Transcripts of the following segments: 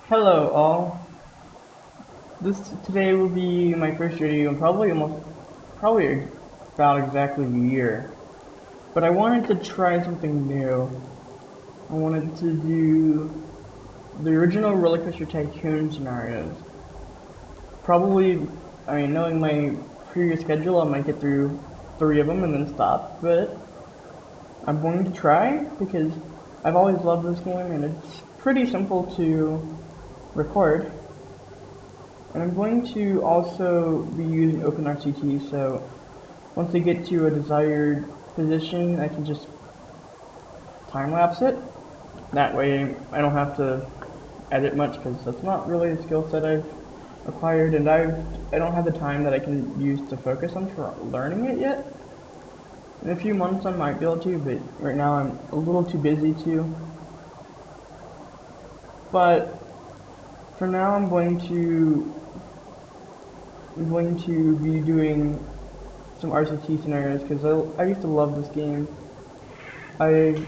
Hello all. This today will be my first video in probably about exactly a year. But I wanted to try something new. I wanted to do the original Roller Coaster Tycoon scenarios. Probably, knowing my previous schedule, I might get through 3 of them and then stop. But I'm going to try because I've always loved this game and it's pretty simple to record. And I'm going to also be using OpenRCT, so once I get to a desired position, I can just time-lapse it. That way I don't have to edit much, because that's not really a skill set I've acquired, and I don't have the time that I can use to focus on for learning it yet. In a few months I might be able to, but right now I'm a little too busy to. But for now I'm going to be doing some RCT scenarios because I used to love this game. I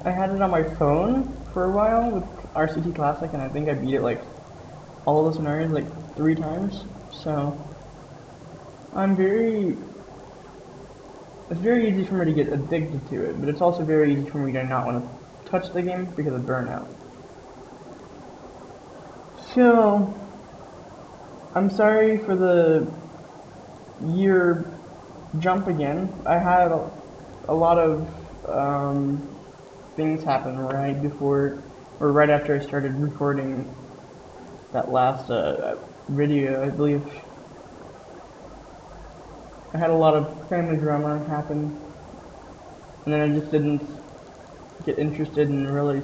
I had it on my phone for a while with RCT Classic, and I think I beat it like all of the scenarios like 3 times. So I'm very it's very easy for me to get addicted to it, but it's also very easy for me to not want to touch the game because of burnout. So I'm sorry for the year jump again. I had a lot of things happen right before or right after I started recording that last video. I believe I had a lot of family drama happen, and then I just didn't get interested in really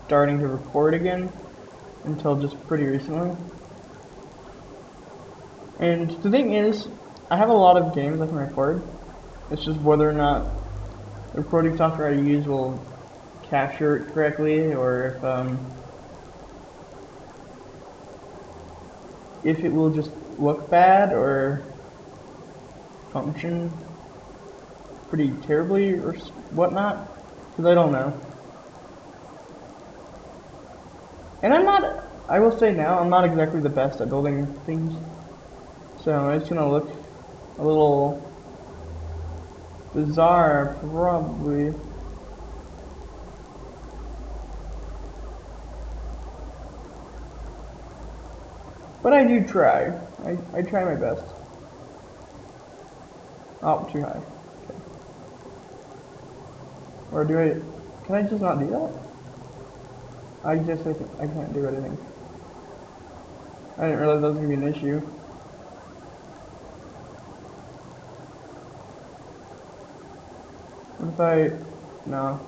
starting to record again until just pretty recently. And the thing is, I have a lot of games I can record. It's just whether or not the recording software I use will capture it correctly, or if it will just look bad or function pretty terribly or whatnot, because I don't know. And I will say now, I'm not exactly the best at building things, so it's gonna look a little bizarre, probably. But I do try. I try my best. Oh, too high. Okay. Or do I, can I just not do that? I can't do anything. I didn't realize that was gonna be an issue. What if no.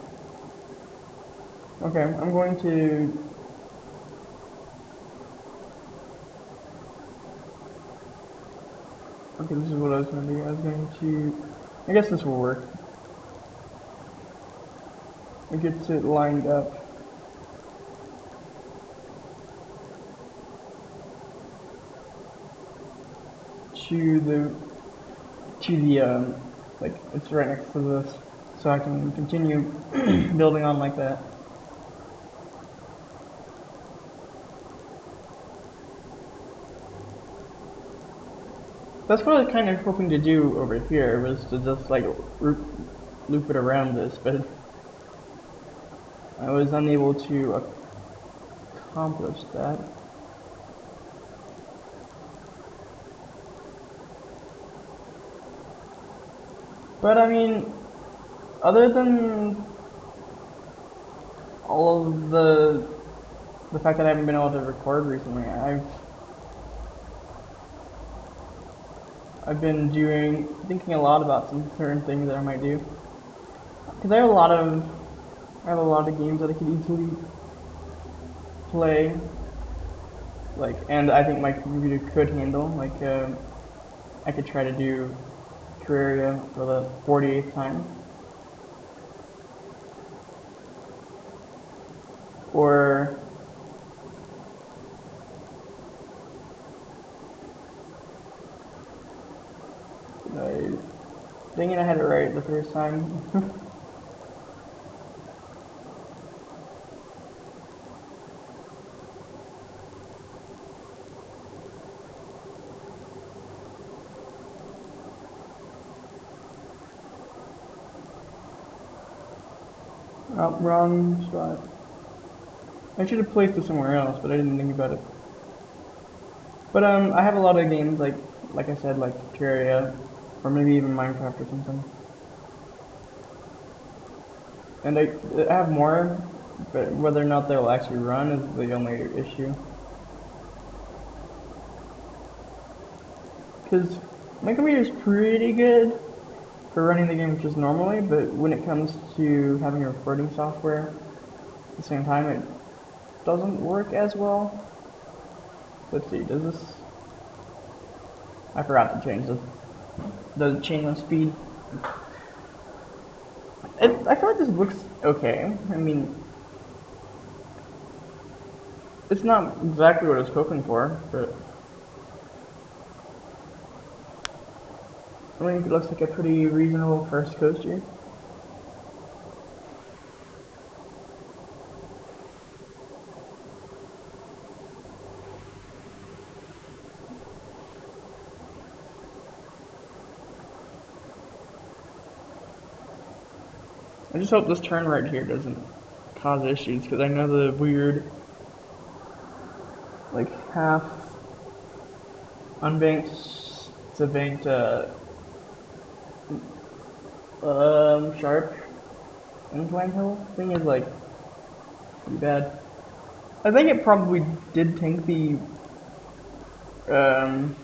Okay, I'm going to, okay, this is what I was gonna do. I was going to, I guess this will work. It gets it lined up to the like, it's right next to this, so I can continue building on like that. That's what I was kind of hoping to do over here, was to just like loop it around this, but I was unable to accomplish that. But I mean, other than all of the fact that I haven't been able to record recently, I've been thinking a lot about some certain things that I might do, because I have a lot of games that I could easily play, like, and I think my computer could handle. Like, I could try to do Terraria for the 48th time, or uh, dang it, I had it right the first time. Oh, wrong spot. I should have placed it somewhere else, but I didn't think about it. But I have a lot of games like I said, like Terraria, or maybe even Minecraft or something. And I have more, but whether or not they'll actually run is the only issue. Because my computer is pretty good for running the game just normally, but when it comes to having a recording software at the same time, it doesn't work as well. Let's see, does this... I forgot to change the chain of speed. I feel like this looks okay. I mean, it's not exactly what I was hoping for, but I think it looks like a pretty reasonable first coaster. I just hope this turn right here doesn't cause issues, because I know the weird, like, half unbanked to banked, sharp incline hill thing is, like, pretty bad. I think it probably did tank the, um,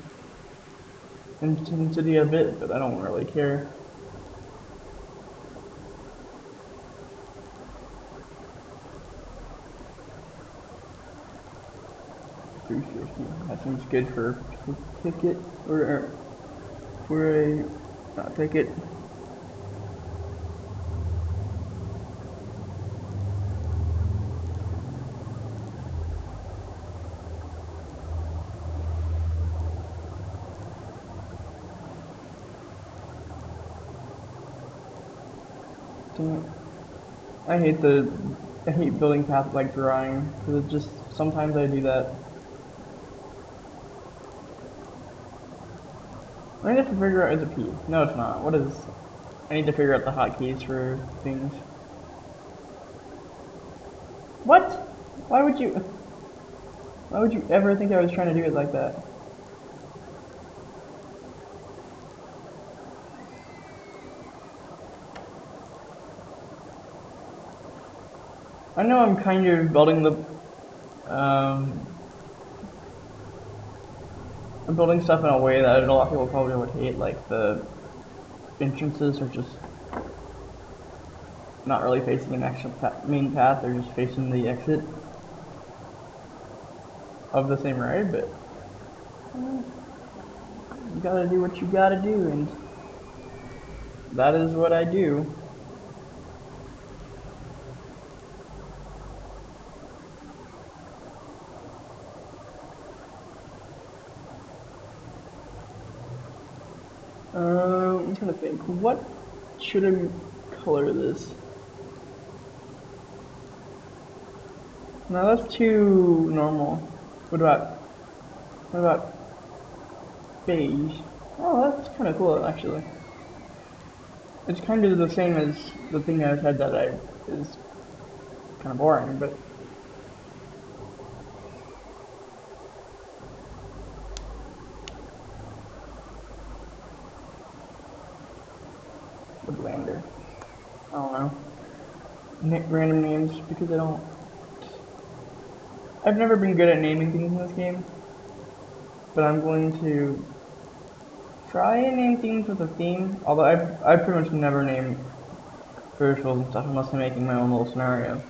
intensity a bit, but I don't really care. That seems good for a ticket or for a not ticket. I hate building paths like drawing because it just sometimes I do that. I need to figure out is it P? No, it's not. What is? I need to figure out the hotkeys for things. What? Why would you? Why would you ever think I was trying to do it like that? I know I'm kind of building the um, I'm building stuff in a way that a lot of people probably would hate, like the entrances are just not really facing an actual main path, they're just facing the exit of the same ride, but you gotta do what you gotta do, and that is what I do. I'm trying to think, what should I color this? No, that's too normal. What about beige? Oh, that's kind of cool actually. It's kind of the same as the thing I said that I is kind of boring, but Woodlander. I don't know. Random names because I don't. I've never been good at naming things in this game, but I'm going to try and name things with a theme. Although I pretty much never name virtuals and stuff unless I'm making my own little scenario.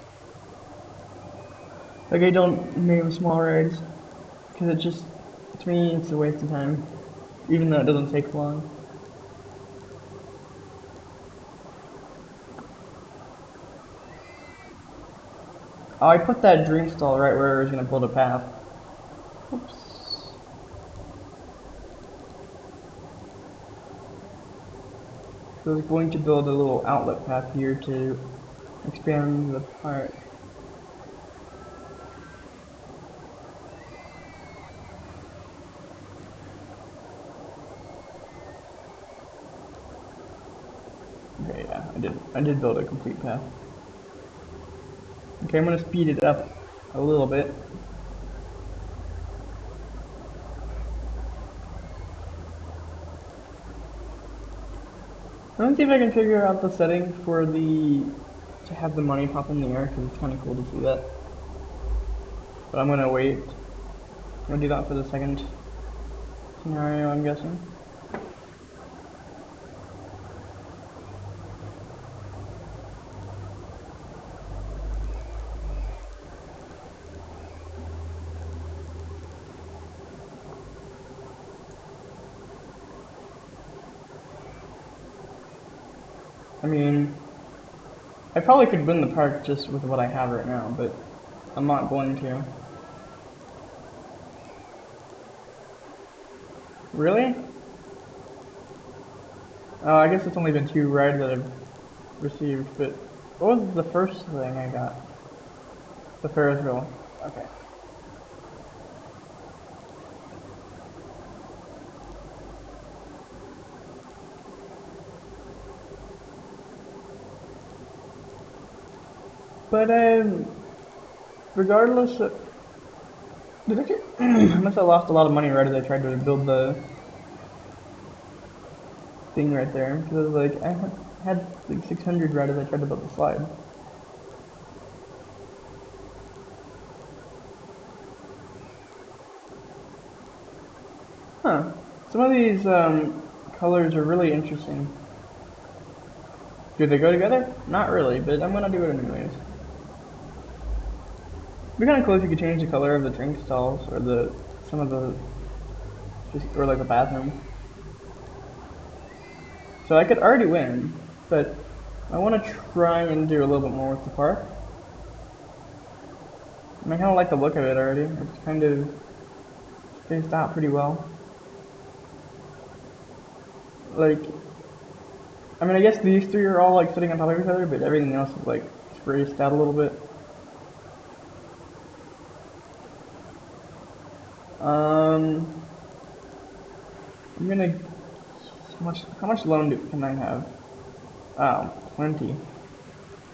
Like I don't name small rides because it just to me it's a waste of time, even though it doesn't take long. Oh, I put that dream stall right where I was gonna build a path. Oops. So I was going to build a little outlet path here to expand the park. Okay, yeah, I did build a complete path. Okay, I'm gonna speed it up a little bit. Let me see if I can figure out the setting for to have the money pop in the air, because it's kind of cool to see that. But I'm gonna wait. I'm gonna do that for the second scenario, I'm guessing. I mean, I probably could win the park just with what I have right now, but I'm not going to. Really? Oh, I guess it's only been 2 rides that I've received, but what was the first thing I got? The Ferris wheel. Okay. But regardless, did I get? I must have lost a lot of money right as I tried to build the thing right there, because like I had like 600 right as I tried to build the slide. Huh. Some of these colors are really interesting. Do they go together? Not really, but I'm gonna do it anyways. It'd be kind of cool if you could change the color of the drink stalls or some of the just or like the bathroom. So I could already win, but I want to try and do a little bit more with the park. And I kind of like the look of it already. It's kind of spaced out pretty well. Like, I mean, I guess these 3 are all like sitting on top of each other, but everything else is like spaced out a little bit. Um, I'm gonna. How much loan can I have? Oh, 20.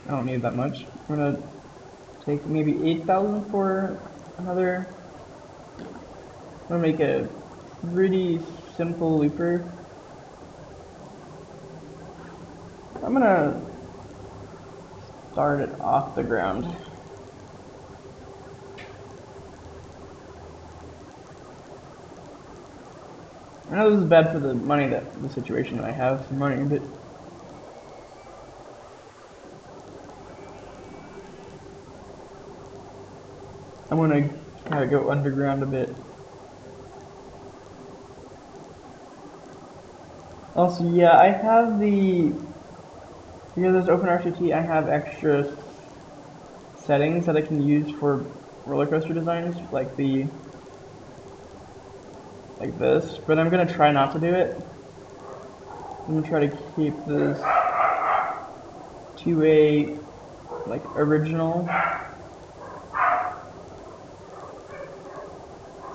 I don't need that much. I'm gonna take maybe 8,000 for another. I'm gonna make a pretty simple looper. I'm gonna start it off the ground. I know this is bad for the situation that I have for money, but I'm gonna kind of go underground a bit. Also, yeah, I have because there's OpenRCT, I have extra settings that I can use for roller coaster designs, like this, but I'm gonna try not to do it. I'm gonna try to keep this to a like original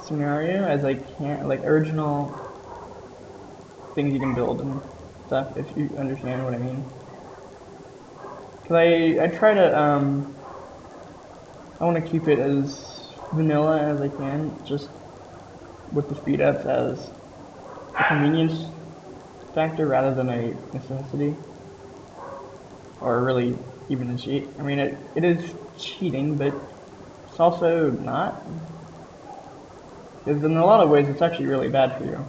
scenario as I can, like original things you can build and stuff, if you understand what I mean. Cause I try to I want to keep it as vanilla as I can, just with the speed ups as a convenience factor rather than a necessity, or really even a cheat. I mean, it is cheating, but it's also not. Because in a lot of ways, it's actually really bad for you.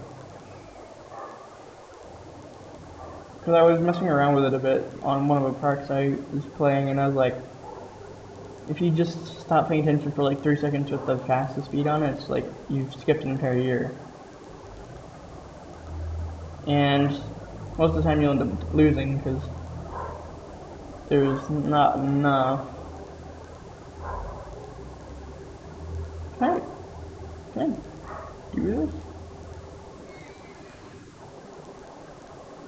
Because I was messing around with it a bit on one of the parks I was playing, and I was like, if you just stop paying attention for like 3 seconds with the fastest speed on it, it's like you've skipped an entire year. And most of the time you'll end up losing because there's not enough. Can I, can I do this?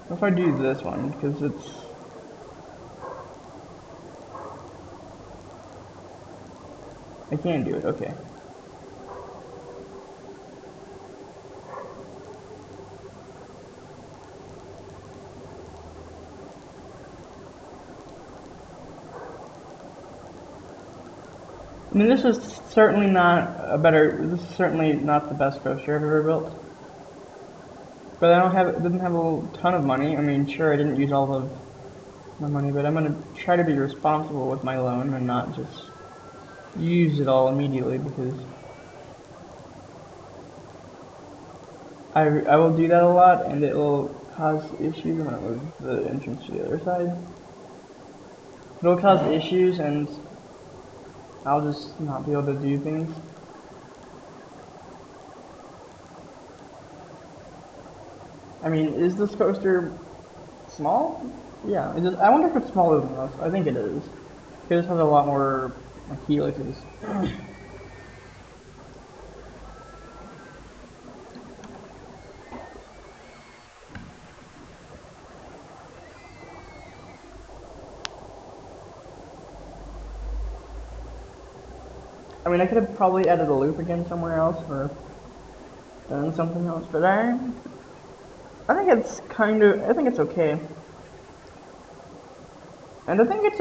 What if I do this one? Because I can do it, okay. I mean, this is certainly not a better. This is certainly not the best coaster I've ever built. But I don't have. Didn't have a ton of money. I mean, sure, I didn't use all of my money, but I'm gonna try to be responsible with my loan and not just use it all immediately because I will do that a lot and it will cause issues. I'm gonna move the entrance to the other side. It'll cause issues and I'll just not be able to do things. I mean, is this coaster small? Yeah. I wonder if it's smaller than this. I think it is. It just has a lot more like helixes. I mean, I could have probably added a loop again somewhere else or done something else, but I think it's I think it's okay. And I think it's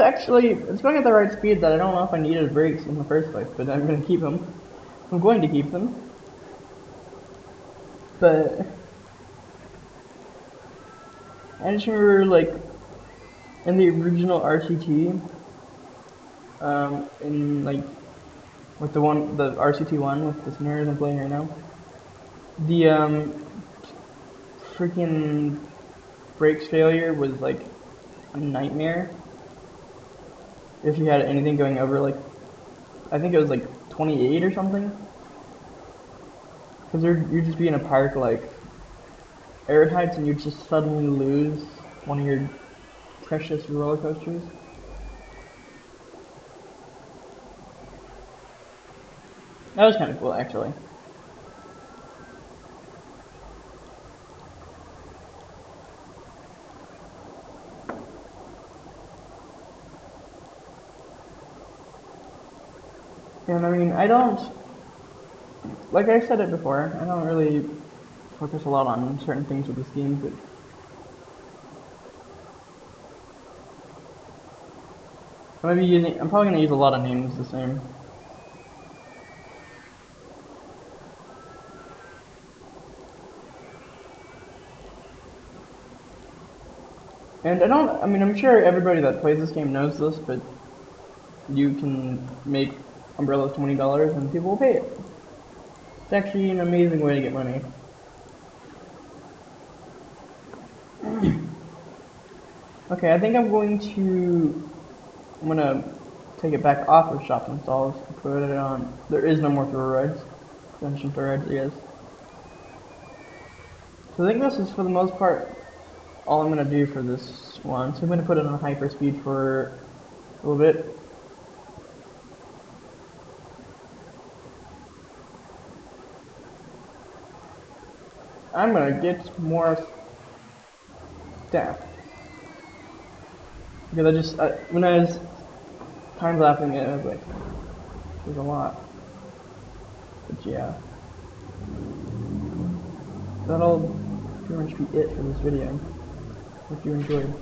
going at the right speed that I don't know if I needed brakes in the first place, but I'm going to keep them. I'm going to keep them. But I just remember, like, in the original RCT, in, like, with the RCT one with the scenarios I'm playing right now, the, freaking brakes failure was, like, a nightmare. If you had anything going over, like, I think it was, like, 28 or something. Because you'd just be in a park, like, air heights, and you just suddenly lose one of your precious roller coasters. That was kind of cool, actually. And I mean, like I said it before, I don't really focus a lot on certain things with this game, but I'm probably gonna use a lot of names the same. And I mean, I'm sure everybody that plays this game knows this, but you can make umbrellas $20 and people will pay it. It's actually an amazing way to get money. Okay, I think I'm gonna take it back off of shop installs and put it on. There is no more throw rides. Mention throw rides, yes. So I think this is for the most part all I'm gonna do for this one. So I'm gonna put it on hyperspeed for a little bit. I'm gonna get more staff because when I was time lapsing it, I was like, there's a lot. But yeah, that'll pretty much be it for this video. Hope you enjoyed.